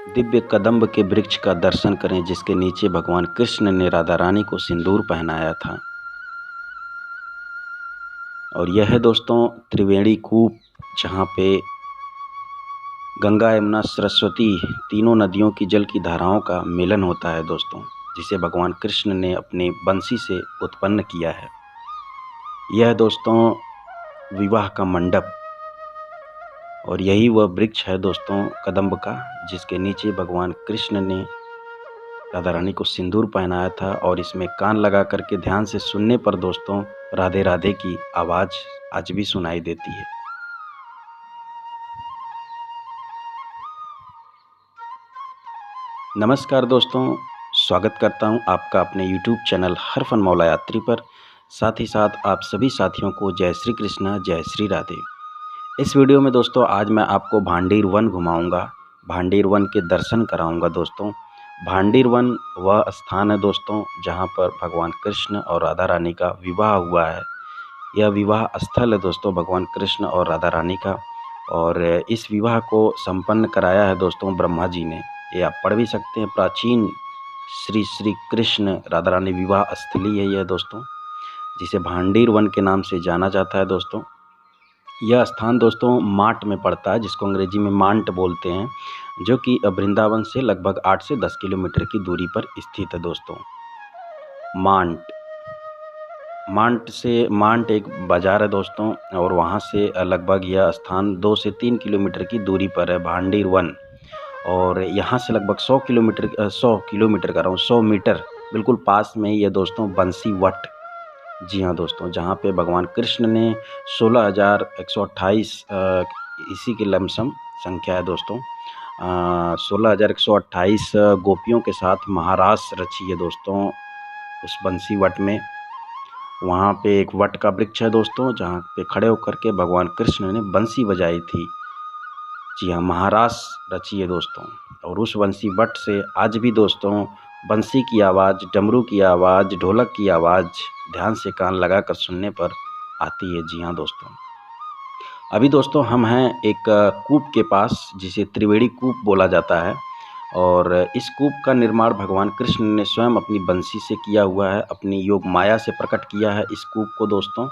दिव्य कदम्ब के वृक्ष का दर्शन करें जिसके नीचे भगवान कृष्ण ने राधा रानी को सिंदूर पहनाया था। और यह है दोस्तों त्रिवेणी कूप, जहाँ पे गंगा यमुना सरस्वती तीनों नदियों की जल की धाराओं का मिलन होता है दोस्तों, जिसे भगवान कृष्ण ने अपने बंसी से उत्पन्न किया है। यह दोस्तों विवाह का मंडप और यही वह वृक्ष है दोस्तों कदम्ब का, जिसके नीचे भगवान कृष्ण ने राधा रानी को सिंदूर पहनाया था। और इसमें कान लगा करके ध्यान से सुनने पर दोस्तों राधे राधे की आवाज़ आज भी सुनाई देती है। नमस्कार दोस्तों, स्वागत करता हूं आपका अपने YouTube चैनल हर फन मौला यात्री पर। साथ ही साथ आप सभी साथियों को जय श्री कृष्णा, जय श्री राधे। इस वीडियो में दोस्तों आज मैं आपको भांडीर वन घुमाऊंगा, भांडीर वन के दर्शन कराऊंगा दोस्तों। भांडीर वन वह स्थान है दोस्तों जहां पर भगवान कृष्ण और राधा रानी का विवाह हुआ है। यह विवाह स्थल है दोस्तों भगवान कृष्ण और राधा रानी का, और इस विवाह को संपन्न कराया है दोस्तों ब्रह्मा जी ने। ये आप पढ़ भी सकते हैं, प्राचीन श्री श्री कृष्ण राधा रानी विवाह स्थली है यह दोस्तों, जिसे भांडीर वन के नाम से जाना जाता है दोस्तों। यह स्थान दोस्तों माट में पड़ता है, जिसको अंग्रेजी में मांट बोलते हैं, जो कि वृंदावन से लगभग 8 से 10 किलोमीटर की दूरी पर स्थित है दोस्तों। मांट एक बाज़ार है दोस्तों, और वहाँ से लगभग यह स्थान 2 से 3 किलोमीटर की दूरी पर है भांडीर वन। और यहाँ से लगभग 100 मीटर बिल्कुल पास में ही है दोस्तों बंसी वट। जी हाँ दोस्तों, जहाँ पे भगवान कृष्ण ने 16,128 इसी की लमसम संख्या है दोस्तों, 16,128 गोपियों के साथ महारास रची है दोस्तों उस बंसी वट में। वहाँ पे एक वट का वृक्ष है दोस्तों, जहाँ पे खड़े होकर के भगवान कृष्ण ने बंसी बजाई थी। जी हाँ, महारास रची है दोस्तों। और उस बंसी वट से आज भी दोस्तों बंसी की आवाज़, डमरू की आवाज़, ढोलक की आवाज़ ध्यान से कान लगाकर सुनने पर आती है। जी हाँ दोस्तों, अभी दोस्तों हम हैं एक कूप के पास, जिसे त्रिवेणी कूप बोला जाता है। और इस कूप का निर्माण भगवान कृष्ण ने स्वयं अपनी बंसी से किया हुआ है, अपनी योग माया से प्रकट किया है इस कूप को दोस्तों।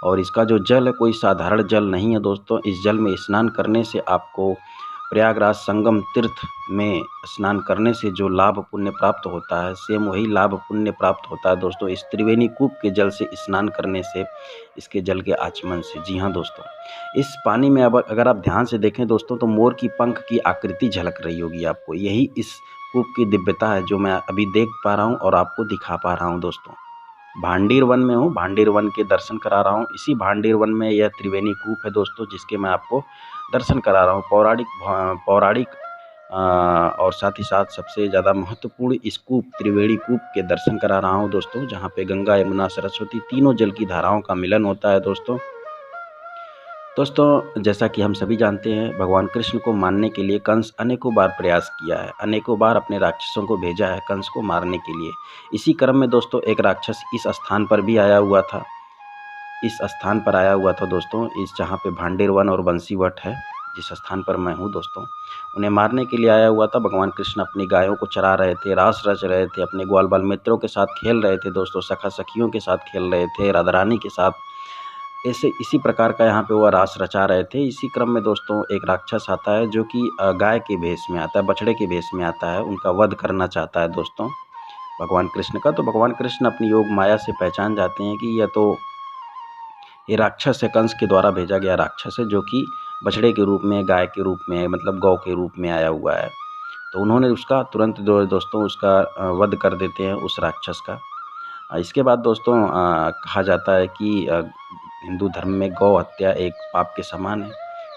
और इसका जो जल है कोई साधारण जल नहीं है दोस्तों। इस जल में स्नान करने से आपको प्रयागराज संगम तीर्थ में स्नान करने से जो लाभ पुण्य प्राप्त होता है, सेम वही लाभ पुण्य प्राप्त होता है दोस्तों इस त्रिवेणी कूप के जल से स्नान करने से, इसके जल के आचमन से। जी हाँ दोस्तों, इस पानी में अब अगर आप ध्यान से देखें दोस्तों तो मोर की पंख की आकृति झलक रही होगी आपको। यही इस कूप की दिव्यता है जो मैं अभी देख पा रहा हूँ और आपको दिखा पा रहा हूँ दोस्तों। भांडीर वन में हूँ, भांडीर वन के दर्शन करा रहा हूँ। इसी भांडीर वन में यह त्रिवेणी कूप है दोस्तों, जिसके मैं आपको दर्शन करा रहा हूँ। पौराणिक और साथ ही साथ सबसे ज़्यादा महत्वपूर्ण इस कूप त्रिवेणी कूप के दर्शन करा रहा हूँ दोस्तों, जहाँ पे गंगा यमुना सरस्वती तीनों जल की धाराओं का मिलन होता है दोस्तों। जैसा कि हम सभी जानते हैं, भगवान कृष्ण को मारने के लिए कंस अनेकों बार प्रयास किया है, अनेकों बार अपने राक्षसों को भेजा है कंस को मारने के लिए। इसी क्रम में दोस्तों एक राक्षस इस स्थान पर भी आया हुआ था, दोस्तों, इस जहाँ पे भांडीर वन और बंसी वट है, जिस स्थान पर मैं हूँ दोस्तों, उन्हें मारने के लिए आया हुआ था। भगवान कृष्ण अपनी गायों को चरा रहे थे, रास रच रहे थे, अपने ग्वाल बाल मित्रों के साथ खेल रहे थे दोस्तों, सखा सखियों के साथ खेल रहे थे, राधा रानी के साथ। ऐसे इसी प्रकार का यहाँ पे वह रास रचा रहे थे। इसी क्रम में दोस्तों एक राक्षस आता है जो कि गाय के भेष में आता है, बछड़े के भेष में आता है, उनका वध करना चाहता है दोस्तों भगवान कृष्ण का। तो भगवान कृष्ण अपनी योग माया से पहचान जाते हैं कि ये राक्षस है, कंस के द्वारा भेजा गया राक्षस है, जो कि बछड़े के रूप में, गाय के रूप में, मतलब गौ के रूप में आया हुआ है। तो उन्होंने उसका तुरंत दोस्तों उसका वध कर देते हैं उस राक्षस का। इसके बाद दोस्तों कहा जाता है कि हिंदू धर्म में गौ हत्या एक पाप के समान है।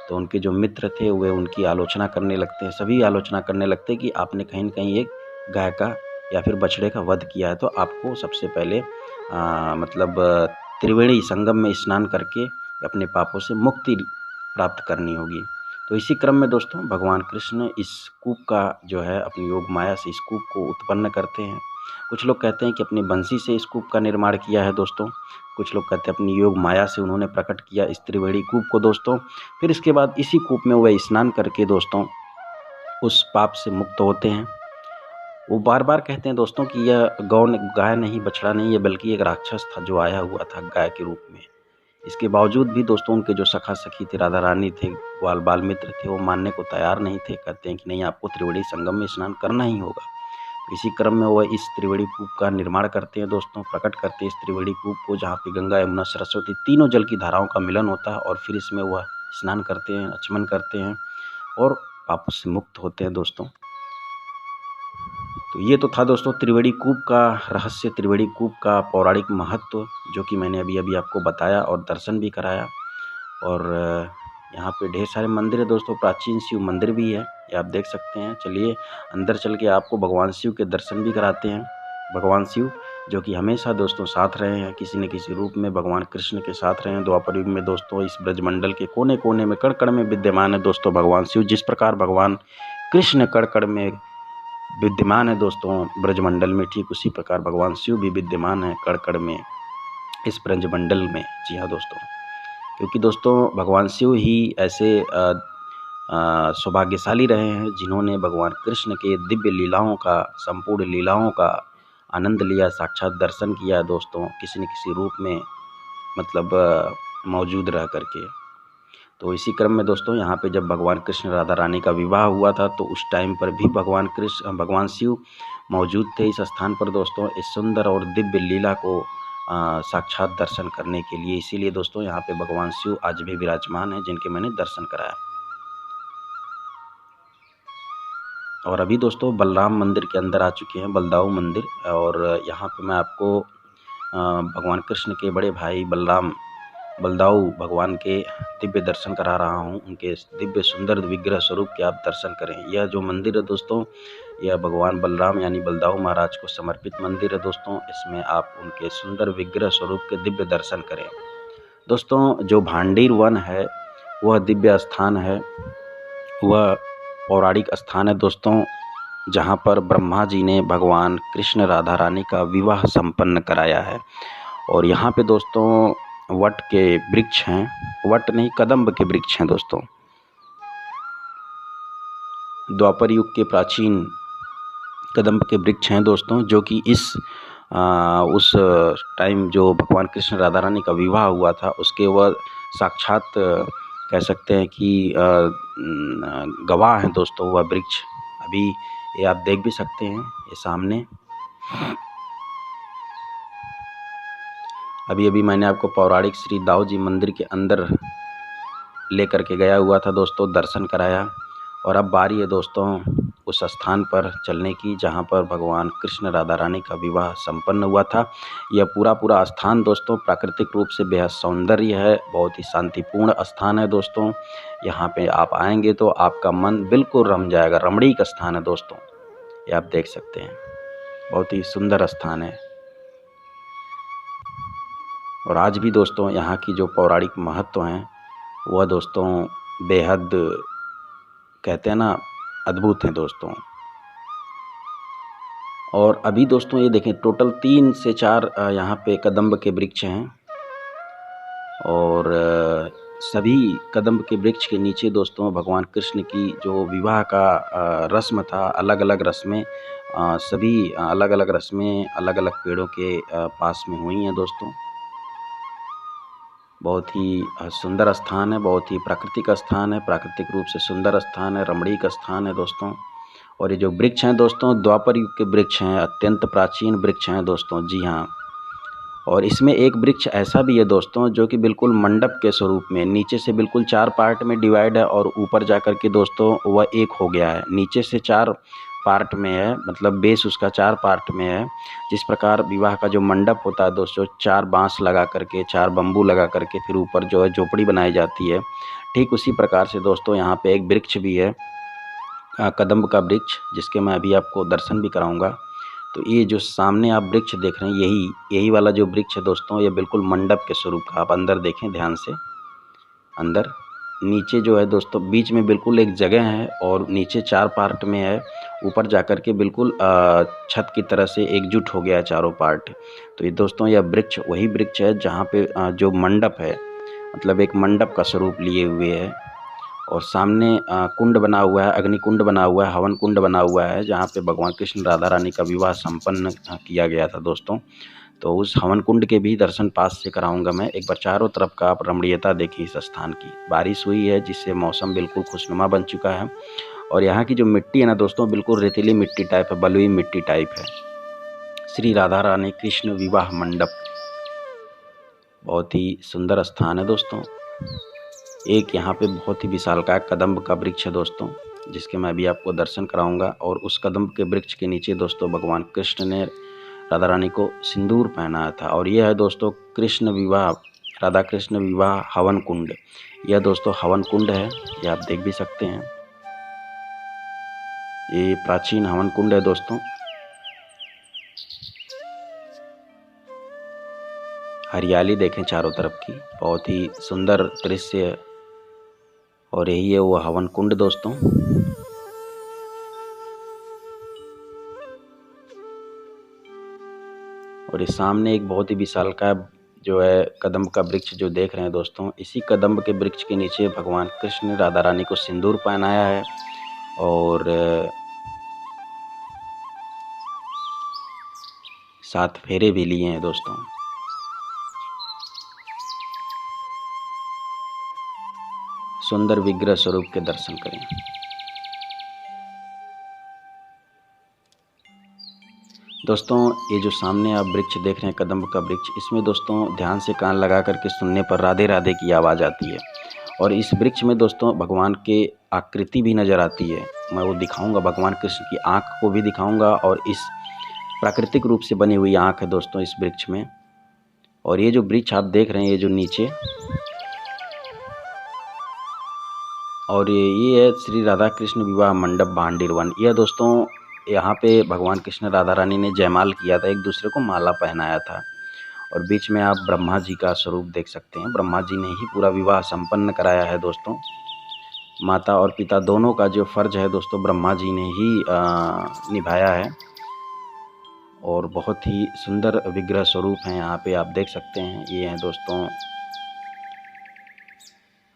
तो उनके जो मित्र थे वे उनकी आलोचना करने लगते हैं, सभी आलोचना करने लगते हैं कि आपने कहीं न कहीं एक गाय का या फिर बछड़े का वध किया है, तो आपको सबसे पहले त्रिवेणी संगम में स्नान करके अपने पापों से मुक्ति प्राप्त करनी होगी। तो इसी क्रम में दोस्तों भगवान कृष्ण इस कूप का जो है अपनी योग माया से इस कूप को उत्पन्न करते हैं। कुछ लोग कहते हैं कि अपनी बंसी से इस कूप का निर्माण किया है दोस्तों, कुछ लोग कहते हैं अपनी योग माया से उन्होंने प्रकट किया इस त्रिवेणी कूप को दोस्तों। फिर इसके बाद इसी कूप में वह स्नान करके दोस्तों उस पाप से मुक्त होते हैं। वो बार-बार कहते हैं दोस्तों कि यह गाय नहीं, बछड़ा नहीं, ये बल्कि एक राक्षस था जो आया हुआ था गाय के रूप में। इसके बावजूद भी दोस्तों उनके जो सखा-सखी थे, राधा रानी थे, बाल मित्र थे, वो मानने को तैयार नहीं थे। कहते हैं कि नहीं, आपको त्रिवेणी संगम में स्नान करना ही होगा। इसी क्रम में वह इस त्रिवेणी कूप का निर्माण करते हैं दोस्तों, प्रकट करते हैं इस त्रिवेणी कूप को, जहाँ पे गंगा, यमुना, सरस्वती तीनों जल की धाराओं का मिलन होता है और फिर इसमें वह स्नान करते हैं, आचमन करते हैं और पापों से मुक्त होते हैं दोस्तों। तो ये तो था दोस्तों त्रिवेणी कूप का रहस्य, त्रिवेणी कूप का पौराणिक महत्व, जो कि मैंने अभी आपको बताया और दर्शन भी कराया। और यहाँ पे ढेर सारे मंदिर है दोस्तों, प्राचीन शिव मंदिर भी है, ये आप देख सकते हैं। चलिए अंदर चल के आपको भगवान शिव के दर्शन भी कराते हैं। भगवान शिव जो कि हमेशा दोस्तों साथ रहे हैं, किसी न किसी रूप में भगवान कृष्ण के साथ रहे हैं द्वापर युग में दोस्तों। इस ब्रजमंडल के कोने कोने में, कण कण में विद्यमान है दोस्तों भगवान शिव। जिस प्रकार भगवान कृष्ण कण कण में विद्यमान है दोस्तों ब्रजमंडल में, ठीक उसी प्रकार भगवान शिव भी विद्यमान है कण कण में इस ब्रजमंडल में। जी हाँ दोस्तों, क्योंकि दोस्तों भगवान शिव ही ऐसे सौभाग्यशाली रहे हैं जिन्होंने भगवान कृष्ण के दिव्य लीलाओं का, संपूर्ण लीलाओं का आनंद लिया, साक्षात दर्शन किया दोस्तों, किसी न किसी रूप में मतलब मौजूद रह करके। तो इसी क्रम में दोस्तों यहाँ पे जब भगवान कृष्ण राधा रानी का विवाह हुआ था, तो उस टाइम पर भी भगवान शिव मौजूद थे इस स्थान पर दोस्तों, इस सुंदर और दिव्य लीला को साक्षात दर्शन करने के लिए। इसीलिए दोस्तों यहाँ पे भगवान शिव आज भी विराजमान हैं, जिनके मैंने दर्शन कराया। और अभी दोस्तों बलराम मंदिर के अंदर आ चुके हैं, बलदाऊ मंदिर। और यहाँ पे मैं आपको भगवान कृष्ण के बड़े भाई बलदाऊ भगवान के दिव्य दर्शन करा रहा हूँ। उनके दिव्य सुंदर विग्रह स्वरूप के आप दर्शन करें। यह जो मंदिर है दोस्तों, यह भगवान बलराम यानी बलदाऊ महाराज को समर्पित मंदिर है दोस्तों। इसमें आप उनके सुंदर विग्रह स्वरूप के दिव्य दर्शन करें दोस्तों। जो भांडीर वन है वह दिव्य स्थान है, वह पौराणिक स्थान है दोस्तों, जहाँ पर ब्रह्मा जी ने भगवान कृष्ण राधा रानी का विवाह संपन्न कराया है। और यहाँ पे दोस्तों वट के वृक्ष हैं, वट नहीं कदम्ब के वृक्ष हैं दोस्तों। द्वापर युग के प्राचीन कदम्ब के वृक्ष हैं दोस्तों, जो कि उस टाइम जो भगवान कृष्ण राधा रानी का विवाह हुआ था, उसके वह साक्षात कह सकते हैं कि गवाह हैं दोस्तों वह वृक्ष। अभी ये आप देख भी सकते हैं, ये सामने अभी मैंने आपको पौराणिक श्री दाऊ जी मंदिर के अंदर लेकर के गया हुआ था दोस्तों, दर्शन कराया। और अब बारी है दोस्तों उस स्थान पर चलने की जहां पर भगवान कृष्ण राधा रानी का विवाह संपन्न हुआ था। यह पूरा स्थान दोस्तों प्राकृतिक रूप से बेहद सौंदर्य है, बहुत ही शांतिपूर्ण स्थान है दोस्तों। यहाँ पे आप आएंगे तो आपका मन बिल्कुल रम जाएगा, रमणीक स्थान है दोस्तों, ये आप देख सकते हैं, बहुत ही सुंदर स्थान है। और आज भी दोस्तों यहाँ की जो पौराणिक महत्व हैं वह दोस्तों बेहद कहते हैं ना अद्भुत हैं दोस्तों। और अभी दोस्तों ये देखें टोटल 3 से 4 यहाँ पे कदम्ब के वृक्ष हैं। और सभी कदम्ब के वृक्ष के नीचे दोस्तों भगवान कृष्ण की जो विवाह का रस्म था, अलग अलग रस्में सभी अलग अलग रस्में अलग अलग पेड़ों के पास में हुई हैं दोस्तों। बहुत ही सुंदर स्थान है, बहुत ही प्राकृतिक स्थान है, प्राकृतिक रूप से सुंदर स्थान है, रमणीक स्थान है दोस्तों। और ये जो वृक्ष हैं दोस्तों द्वापर युग के वृक्ष हैं, अत्यंत प्राचीन वृक्ष हैं दोस्तों। जी हाँ, और इसमें एक वृक्ष ऐसा भी है दोस्तों जो कि बिल्कुल मंडप के स्वरूप में, नीचे से बिल्कुल 4 पार्ट में डिवाइड है और ऊपर जाकर के दोस्तों वह एक हो गया है। नीचे से 4 पार्ट में है, मतलब बेस उसका 4 पार्ट में है। जिस प्रकार विवाह का जो मंडप होता है दोस्तों, 4 बांस लगा करके, 4 बम्बू लगा करके फिर ऊपर जो है झोपड़ी बनाई जाती है, ठीक उसी प्रकार से दोस्तों यहाँ पे एक वृक्ष भी है, कदम्ब का वृक्ष, जिसके मैं अभी आपको दर्शन भी कराऊंगा। तो ये जो सामने आप वृक्ष देख रहे हैं, यही वाला जो वृक्ष है दोस्तों, ये बिल्कुल मंडप के स्वरूप का। आप अंदर देखें ध्यान से, अंदर नीचे जो है दोस्तों बीच में बिल्कुल एक जगह है और नीचे 4 पार्ट में है, ऊपर जाकर के बिल्कुल छत की तरह से एकजुट हो गया है चारों पार्ट। तो ये दोस्तों यह वृक्ष वही वृक्ष है जहाँ पे जो मंडप है, मतलब एक मंडप का स्वरूप लिए हुए है। और सामने कुंड बना हुआ है, अग्नि कुंड बना हुआ है, हवन कुंड बना हुआ है, जहाँ पे भगवान कृष्ण राधा रानी का विवाह संपन्न किया गया था दोस्तों। तो उस हवन कुंड के भी दर्शन पास से कराऊंगा मैं। एक बार चारों तरफ का आप रमणीयता देखिए इस स्थान की। बारिश हुई है जिससे मौसम बिल्कुल खुशनुमा बन चुका है, और यहाँ की जो मिट्टी है ना दोस्तों, बिल्कुल रेतीली मिट्टी टाइप है, बलुई मिट्टी टाइप है। श्री राधा रानी कृष्ण विवाह मंडप, बहुत ही सुंदर स्थान है दोस्तों। एक यहाँ पे बहुत ही विशालकाय कदम्ब का वृक्ष है दोस्तों, जिसके मैं भी आपको दर्शन कराऊंगा। और उस कदम्ब के वृक्ष के नीचे दोस्तों भगवान कृष्ण ने राधा रानी को सिंदूर पहनाया था। और यह है दोस्तों कृष्ण विवाह, राधा कृष्ण विवाह हवन कुंड। यह दोस्तों हवन कुंड है, ये आप देख भी सकते हैं। ये प्राचीन हवन कुंड है दोस्तों। हरियाली देखें चारों तरफ की, बहुत ही सुंदर दृश्य है। और यही है वो हवन कुंड दोस्तों। और इस सामने एक बहुत ही विशालकाय जो है कदम्ब का वृक्ष जो देख रहे हैं दोस्तों, इसी कदम्ब के वृक्ष के नीचे भगवान कृष्ण ने राधा रानी को सिंदूर पहनाया है। और 7 फेरे भी लिए हैं दोस्तों। सुंदर विग्रह स्वरूप के दर्शन करें। दोस्तों ये जो सामने आप वृक्ष देख रहे हैं कदम्ब का वृक्ष, इसमें दोस्तों ध्यान से कान लगा करके सुनने पर राधे राधे की आवाज़ आती है। और इस वृक्ष में दोस्तों भगवान के आकृति भी नज़र आती है। मैं वो दिखाऊंगा, भगवान कृष्ण की आँख को भी दिखाऊंगा। और इस प्राकृतिक रूप से बनी हुई आँख है दोस्तों इस वृक्ष में। और ये जो वृक्ष आप देख रहे हैं, ये जो नीचे, और ये है श्री राधा कृष्ण विवाह मंडप भांडीर वन। यह दोस्तों यहाँ पे भगवान कृष्ण राधा रानी ने जयमाल किया था, एक दूसरे को माला पहनाया था। और बीच में आप ब्रह्मा जी का स्वरूप देख सकते हैं। ब्रह्मा जी ने ही पूरा विवाह संपन्न कराया है दोस्तों। माता और पिता दोनों का जो फर्ज है दोस्तों, ब्रह्मा जी ने ही निभाया है। और बहुत ही सुंदर विग्रह स्वरूप हैं यहाँ पे, आप देख सकते हैं। ये हैं दोस्तों,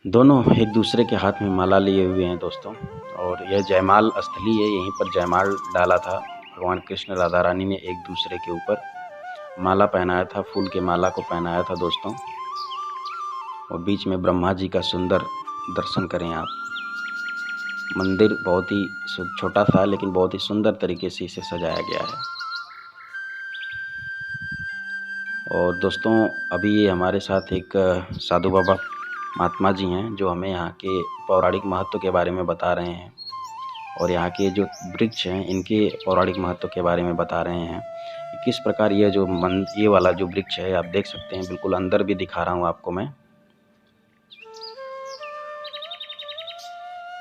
दोनों एक दूसरे के हाथ में माला लिए हुए हैं दोस्तों। और यह जयमाल स्थली है, यहीं पर जयमाल डाला था भगवान कृष्ण राधा रानी ने, एक दूसरे के ऊपर माला पहनाया था, फूल के माला को पहनाया था दोस्तों। और बीच में ब्रह्मा जी का सुंदर दर्शन करें आप। मंदिर बहुत ही छोटा था, लेकिन बहुत ही सुंदर तरीके से इसे सजाया गया है। और दोस्तों अभी ये हमारे साथ एक साधु बाबा महात्मा जी हैं, जो हमें यहाँ के पौराणिक महत्व के बारे में बता रहे हैं। और यहाँ के जो वृक्ष हैं इनके पौराणिक महत्व के बारे में बता रहे हैं। किस प्रकार ये जो ये वाला जो वृक्ष है आप देख सकते हैं, बिल्कुल अंदर भी दिखा रहा हूँ आपको मैं।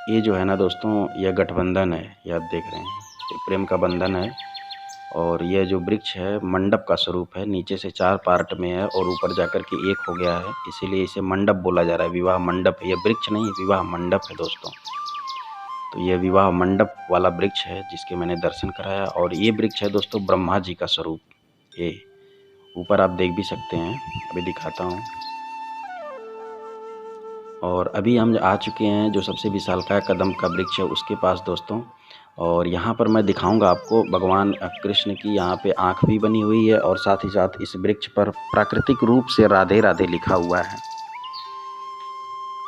ये जो है ना दोस्तों, यह गठबंधन है, ये आप देख रहे हैं, ये प्रेम का बंधन है। और यह जो वृक्ष है मंडप का स्वरूप है, नीचे से 4 पार्ट में है और ऊपर जाकर के एक हो गया है, इसीलिए इसे मंडप बोला जा रहा है। विवाह मंडप है, यह वृक्ष नहीं, विवाह मंडप है दोस्तों। तो यह विवाह मंडप वाला वृक्ष है जिसके मैंने दर्शन कराया। और ये वृक्ष है दोस्तों ब्रह्मा जी का स्वरूप, ये ऊपर आप देख भी सकते हैं, अभी दिखाता हूँ। और अभी हम आ चुके हैं जो सबसे विशालकाय कदम्ब का वृक्ष है उसके पास दोस्तों। और यहाँ पर मैं दिखाऊंगा आपको भगवान कृष्ण की यहाँ पे आँख भी बनी हुई है, और साथ ही साथ इस वृक्ष पर प्राकृतिक रूप से राधे राधे लिखा हुआ है।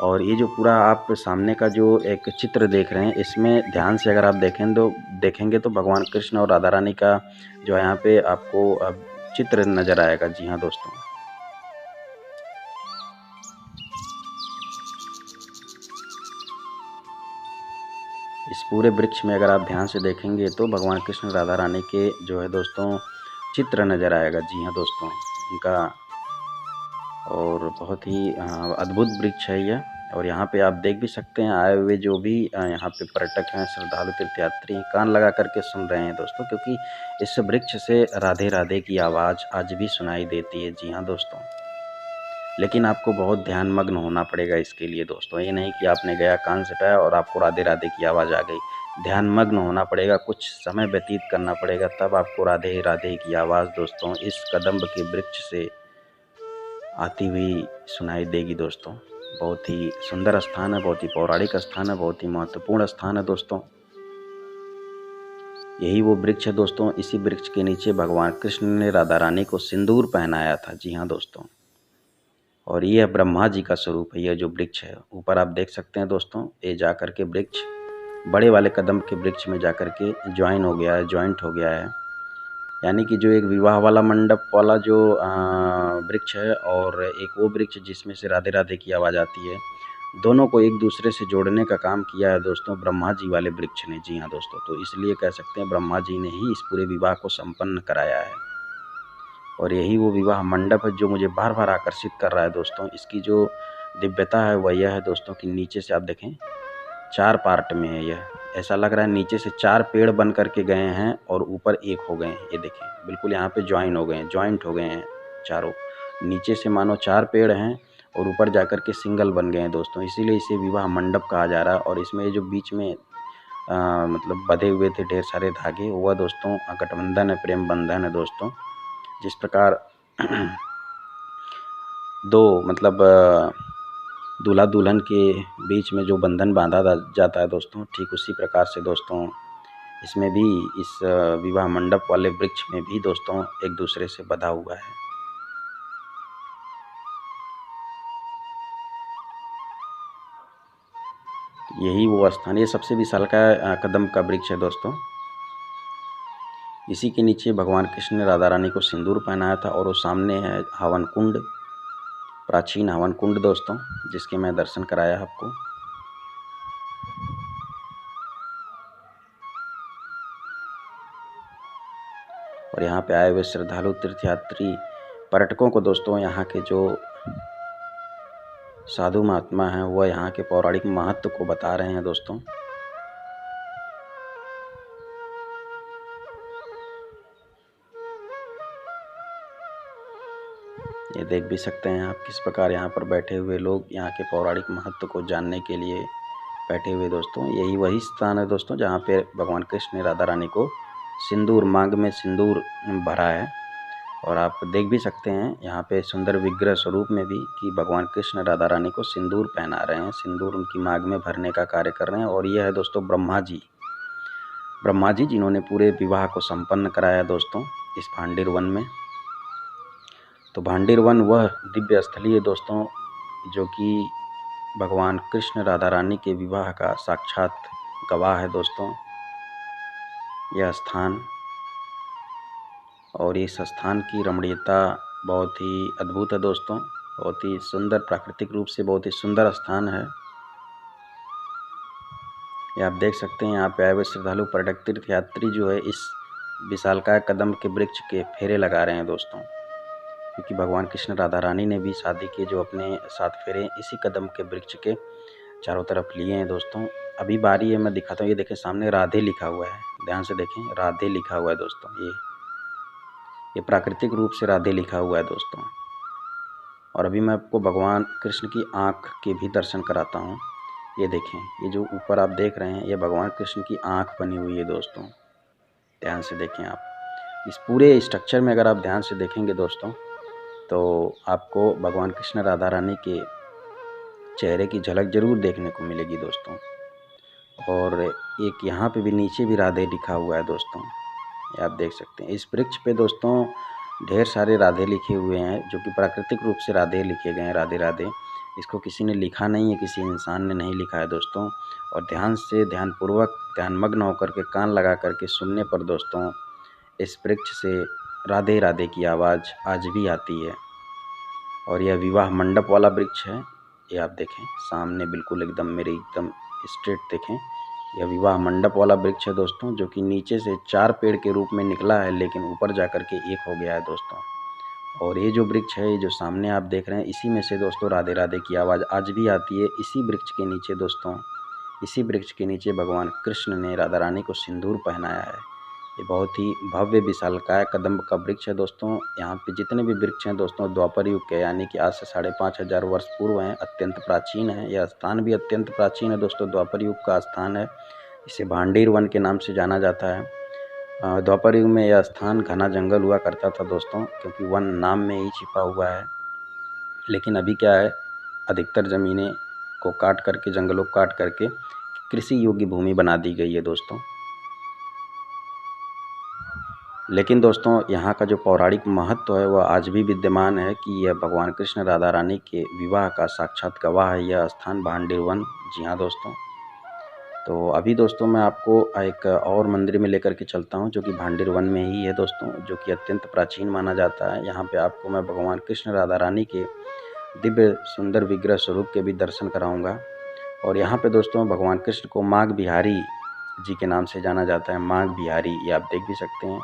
और ये जो पूरा आप सामने का जो एक चित्र देख रहे हैं, इसमें ध्यान से अगर आप देखेंगे तो भगवान कृष्ण और राधा रानी का जो यहाँ पे आपको चित्र नज़र आएगा। जी हाँ दोस्तों, इस पूरे वृक्ष में अगर आप ध्यान से देखेंगे तो भगवान कृष्ण राधा रानी के जो है दोस्तों चित्र नज़र आएगा। जी हाँ दोस्तों, उनका। और बहुत ही अद्भुत वृक्ष है यह। और यहाँ पे आप देख भी सकते हैं, आए हुए जो भी यहाँ पे पर्यटक हैं, श्रद्धालु तीर्थयात्री, कान लगा करके सुन रहे हैं दोस्तों, क्योंकि इस वृक्ष से राधे राधे की आवाज़ आज भी सुनाई देती है। जी हाँ दोस्तों, लेकिन आपको बहुत ध्यान मग्न होना पड़ेगा इसके लिए दोस्तों। ये नहीं कि आपने गया कान सटाया और आपको राधे राधे की आवाज़ आ गई। ध्यान मग्न होना पड़ेगा, कुछ समय व्यतीत करना पड़ेगा, तब आपको राधे राधे की आवाज़ दोस्तों इस कदम्ब के वृक्ष से आती हुई सुनाई देगी दोस्तों। बहुत ही सुंदर स्थान है, बहुत ही पौराणिक स्थान है, बहुत ही महत्वपूर्ण स्थान है दोस्तों। यही वो वृक्ष है दोस्तों, इसी वृक्ष के नीचे भगवान कृष्ण ने राधा रानी को सिंदूर पहनाया था। जी हाँ दोस्तों, और ये ब्रह्मा जी का स्वरूप है। यह जो वृक्ष है ऊपर आप देख सकते हैं दोस्तों, ये जा कर के वृक्ष बड़े वाले कदम के वृक्ष में जा कर के ज्वाइन हो गया है, जॉइंट हो गया है। यानी कि जो एक विवाह वाला मंडप वाला जो वृक्ष है और एक वो वृक्ष जिसमें से राधे राधे की आवाज़ आती है, दोनों को एक दूसरे से जोड़ने का काम किया है दोस्तों ब्रह्मा जी वाले वृक्ष ने। जी हाँ दोस्तों, तो इसलिए कह सकते हैं ब्रह्मा जी ने ही इस पूरे विवाह को संपन्न कराया है। और यही वो विवाह मंडप है जो मुझे बार बार आकर्षित कर रहा है दोस्तों। इसकी जो दिव्यता है वह यह है दोस्तों कि नीचे से आप देखें 4 पार्ट में है यह। ऐसा लग रहा है नीचे से 4 पेड़ बन करके गए हैं और ऊपर एक हो गए हैं। ये देखें बिल्कुल यहाँ पे जॉइन हो गए हैं, जॉइंट हो गए हैं चारों। नीचे से मानो 4 पेड़ हैं और ऊपर जाकर के सिंगल बन गए हैं दोस्तों, इसीलिए इसे विवाह मंडप कहा जा रहा है। और इसमें जो बीच में मतलब बंधे हुए थे ढेर सारे धागे, वह दोस्तों गठबंधन है, प्रेम बंधन है दोस्तों। जिस प्रकार दो मतलब दूल्हा दुल्हन के बीच में जो बंधन बांधा जाता है दोस्तों, ठीक उसी प्रकार से दोस्तों इसमें भी इस विवाह मंडप वाले वृक्ष में भी दोस्तों एक दूसरे से बंधा हुआ है। यही वो स्थान, ये सबसे विशालकाय कदम का वृक्ष है दोस्तों। इसी के नीचे भगवान कृष्ण ने राधा रानी को सिंदूर पहनाया था। और वो सामने है हवन कुंड, प्राचीन हवन कुंड दोस्तों, जिसके मैं दर्शन कराया आपको। और यहाँ पे आए हुए श्रद्धालु तीर्थयात्री पर्यटकों को दोस्तों यहाँ के जो साधु महात्मा हैं वह यहाँ के पौराणिक महत्व को बता रहे हैं दोस्तों। ये देख भी सकते हैं आप किस प्रकार यहाँ पर बैठे हुए लोग यहाँ के पौराणिक महत्व को जानने के लिए बैठे हुए दोस्तों। यही वही स्थान है दोस्तों जहाँ पे भगवान कृष्ण ने राधा रानी को सिंदूर, मांग में सिंदूर भरा है। और आप देख भी सकते हैं यहाँ पे सुंदर विग्रह स्वरूप में भी कि भगवान कृष्ण राधा रानी को सिंदूर पहना रहे हैं, सिंदूर उनकी मांग में भरने का कार्य कर रहे हैं। और यह है दोस्तों ब्रह्मा जी जिन्होंने पूरे विवाह को संपन्न कराया दोस्तों इस भांडेर वन में। तो भांडेर वन वह दिव्य स्थली है दोस्तों जो कि भगवान कृष्ण राधा रानी के विवाह का साक्षात गवाह है दोस्तों यह स्थान। और इस स्थान की रमणीयता बहुत ही अद्भुत है दोस्तों, बहुत ही सुंदर, प्राकृतिक रूप से बहुत ही सुंदर स्थान है। ये आप देख सकते हैं यहाँ पे आए हुए श्रद्धालु पर्यटक तीर्थयात्री जो है इस विशालकाय कदम के वृक्ष के फेरे लगा रहे हैं दोस्तों, क्योंकि भगवान कृष्ण राधा रानी ने भी शादी के जो अपने 7 फेरे इसी कदम के वृक्ष के चारों तरफ लिए हैं दोस्तों। अभी बारी है, मैं दिखाता हूँ। ये देखें सामने राधे लिखा हुआ है, ध्यान से देखें, राधे लिखा हुआ है दोस्तों। ये प्राकृतिक रूप से राधे लिखा हुआ है दोस्तों। और अभी मैं आपको भगवान कृष्ण की आँख के भी दर्शन कराता हूँ। ये देखें, ये जो ऊपर आप देख रहे हैं ये भगवान कृष्ण की आँख बनी हुई है दोस्तों, ध्यान से देखें आप। इस पूरे स्ट्रक्चर में अगर आप ध्यान से देखेंगे दोस्तों तो आपको भगवान कृष्ण राधा रानी के चेहरे की झलक जरूर देखने को मिलेगी दोस्तों। और एक यहाँ पे भी नीचे भी राधे लिखा हुआ है दोस्तों, ये आप देख सकते हैं। इस वृक्ष पे दोस्तों ढेर सारे राधे लिखे हुए हैं जो कि प्राकृतिक रूप से राधे लिखे गए हैं, राधे राधे। इसको किसी ने लिखा नहीं है, किसी इंसान ने नहीं लिखा है दोस्तों। और ध्यान से, ध्यानपूर्वक, ध्यानमग्न होकर के कान लगा करके सुनने पर दोस्तों इस वृक्ष से राधे राधे की आवाज़ आज भी आती है। और यह विवाह मंडप वाला वृक्ष है, ये आप देखें सामने बिल्कुल एकदम मेरे एकदम स्ट्रेट देखें, यह विवाह मंडप वाला वृक्ष है दोस्तों जो कि नीचे से 4 पेड़ के रूप में निकला है लेकिन ऊपर जाकर के एक हो गया है दोस्तों। और ये जो वृक्ष है, ये जो सामने आप देख रहे हैं, इसी में से दोस्तों राधे राधे की आवाज़ आज भी आती है। इसी वृक्ष के नीचे दोस्तों, इसी वृक्ष के नीचे भगवान कृष्ण ने राधा रानी को सिंदूर पहनाया है। ये बहुत ही भव्य विशालकाय कदम्ब का वृक्ष है दोस्तों। यहाँ पे जितने भी वृक्ष हैं दोस्तों द्वापर युग के, यानी कि आज से 5,500 वर्ष पूर्व हैं, अत्यंत प्राचीन है। यह स्थान भी अत्यंत प्राचीन है दोस्तों, द्वापर युग का स्थान है। इसे भांडेर वन के नाम से जाना जाता है। द्वापर युग में यह स्थान घना जंगल हुआ करता था दोस्तों, क्योंकि वन नाम में ही छिपा हुआ है। लेकिन अभी क्या है, अधिकतर ज़मीनें को काट करके, जंगलों को काट करके कृषि योग्य भूमि बना दी गई है दोस्तों। लेकिन दोस्तों यहाँ का जो पौराणिक महत्व है वह आज भी विद्यमान है कि यह भगवान कृष्ण राधा रानी के विवाह का साक्षात गवाह है यह स्थान भांडीर वन। जी हाँ दोस्तों, तो अभी दोस्तों मैं आपको एक और मंदिर में लेकर के चलता हूँ जो कि भांडीर वन में ही है दोस्तों, जो कि अत्यंत प्राचीन माना जाता है। यहाँ पे आपको मैं भगवान कृष्ण राधा रानी के दिव्य सुंदर विग्रह स्वरूप के भी दर्शन कराऊंगा। और यहाँ पे दोस्तों भगवान कृष्ण को माघ बिहारी जी के नाम से जाना जाता है। माघ बिहारी, ये आप देख भी सकते हैं।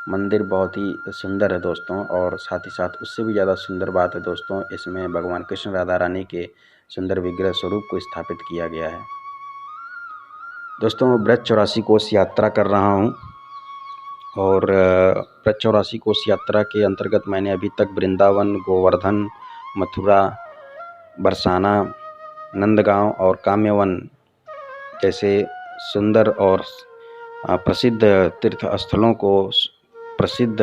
मंदिर बहुत ही सुंदर है दोस्तों, और साथ ही साथ उससे भी ज़्यादा सुंदर बात है दोस्तों, इसमें भगवान कृष्ण राधा रानी के सुंदर विग्रह स्वरूप को स्थापित किया गया है। दोस्तों ब्रज 84 कोस यात्रा कर रहा हूँ, और ब्रज 84 कोस यात्रा के अंतर्गत मैंने अभी तक वृंदावन, गोवर्धन, मथुरा, बरसाना, नंदगांव और काम्यवन जैसे सुंदर और प्रसिद्ध तीर्थ स्थलों को, प्रसिद्ध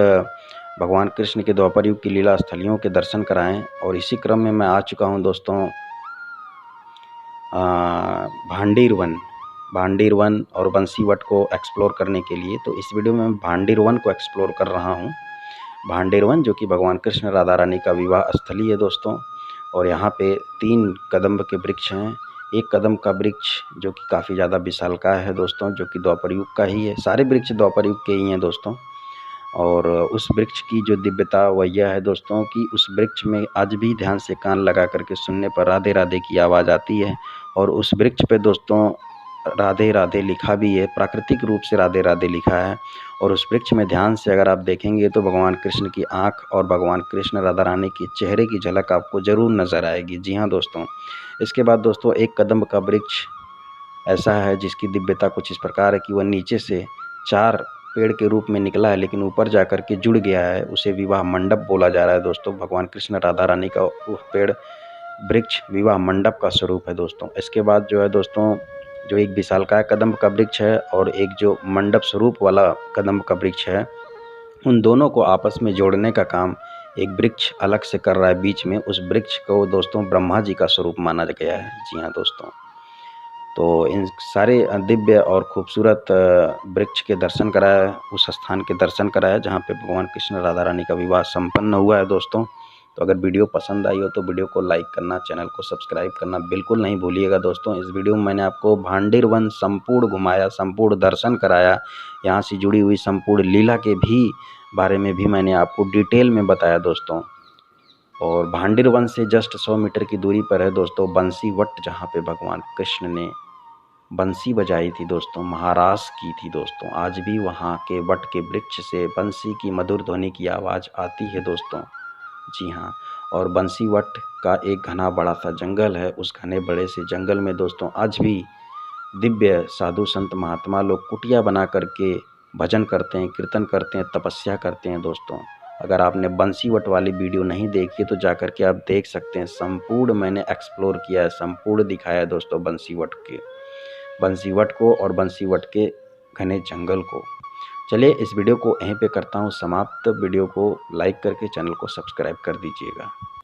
भगवान कृष्ण के द्वापर युग की लीला स्थलियों के दर्शन कराएं। और इसी क्रम में मैं आ चुका हूं दोस्तों भांडीर वन और बंसीवट को एक्सप्लोर करने के लिए। तो इस वीडियो में मैं भांडीर वन को एक्सप्लोर कर रहा हूं। भांडीर वन जो कि भगवान कृष्ण राधा रानी का विवाह स्थली है दोस्तों, और यहाँ पे 3 कदम्ब के वृक्ष हैं। एक कदम्ब का वृक्ष जो कि काफ़ी ज़्यादा विशालकाय है दोस्तों, जो कि द्वापर युग का ही है। सारे वृक्ष द्वापर युग के ही हैं दोस्तों। और उस वृक्ष की जो दिव्यता वह यह है दोस्तों कि उस वृक्ष में आज भी ध्यान से कान लगा करके सुनने पर राधे राधे की आवाज़ आती है। और उस वृक्ष पे दोस्तों राधे राधे लिखा भी है, प्राकृतिक रूप से राधे राधे लिखा है। और उस वृक्ष में ध्यान से अगर आप देखेंगे तो भगवान कृष्ण की आँख और भगवान कृष्ण राधा रानी के चेहरे की झलक आपको ज़रूर नज़र आएगी। जी हाँ दोस्तों, इसके बाद दोस्तों एक कदम्ब का वृक्ष ऐसा है जिसकी दिव्यता कुछ इस प्रकार है कि वह नीचे से 4 पेड़ के रूप में निकला है, लेकिन ऊपर जा कर के जुड़ गया है। उसे विवाह मंडप बोला जा रहा है दोस्तों। भगवान कृष्ण राधा रानी का वो पेड़ वृक्ष विवाह मंडप का स्वरूप है दोस्तों। इसके बाद जो है दोस्तों, जो एक विशालकाय कदम्ब का वृक्ष है और एक जो मंडप स्वरूप वाला कदम्ब का वृक्ष है, उन दोनों को आपस में जोड़ने का काम एक वृक्ष अलग से कर रहा है बीच में। उस वृक्ष को दोस्तों ब्रह्मा जी का स्वरूप माना गया है। जी हाँ दोस्तों, तो इन सारे दिव्य और खूबसूरत वृक्ष के दर्शन कराया, उस स्थान के दर्शन कराया जहाँ पे भगवान कृष्ण राधा रानी का विवाह संपन्न हुआ है दोस्तों। तो अगर वीडियो पसंद आई हो तो वीडियो को लाइक करना, चैनल को सब्सक्राइब करना बिल्कुल नहीं भूलिएगा दोस्तों। इस वीडियो में मैंने आपको भांडीर वन संपूर्ण घुमाया, संपूर्ण दर्शन कराया, यहाँ से जुड़ी हुई संपूर्ण लीला के भी बारे में भी मैंने आपको डिटेल में बताया दोस्तों। और भांडीर वन से जस्ट 100 मीटर की दूरी पर है दोस्तों बंसीवट, जहाँ पे भगवान कृष्ण ने बंसी बजाई थी दोस्तों, महारास की थी दोस्तों। आज भी वहाँ के वट के वृक्ष से बंसी की मधुर ध्वनि की आवाज़ आती है दोस्तों। जी हाँ, और बंसीवट का एक घना बड़ा सा जंगल है। उस घने बड़े से जंगल में दोस्तों आज भी दिव्य साधु संत महात्मा लोग कुटिया बना करके भजन करते हैं, कीर्तन करते हैं, तपस्या करते हैं दोस्तों। अगर आपने बंसीवट वाली वीडियो नहीं देखी तो जा कर के आप देख सकते हैं। संपूर्ण मैंने एक्सप्लोर किया है, संपूर्ण दिखाया है दोस्तों बंसीवट को और बंसीवट के घने जंगल को। चलिए इस वीडियो को यहीं पे करता हूँ समाप्त। वीडियो को लाइक करके चैनल को सब्सक्राइब कर दीजिएगा।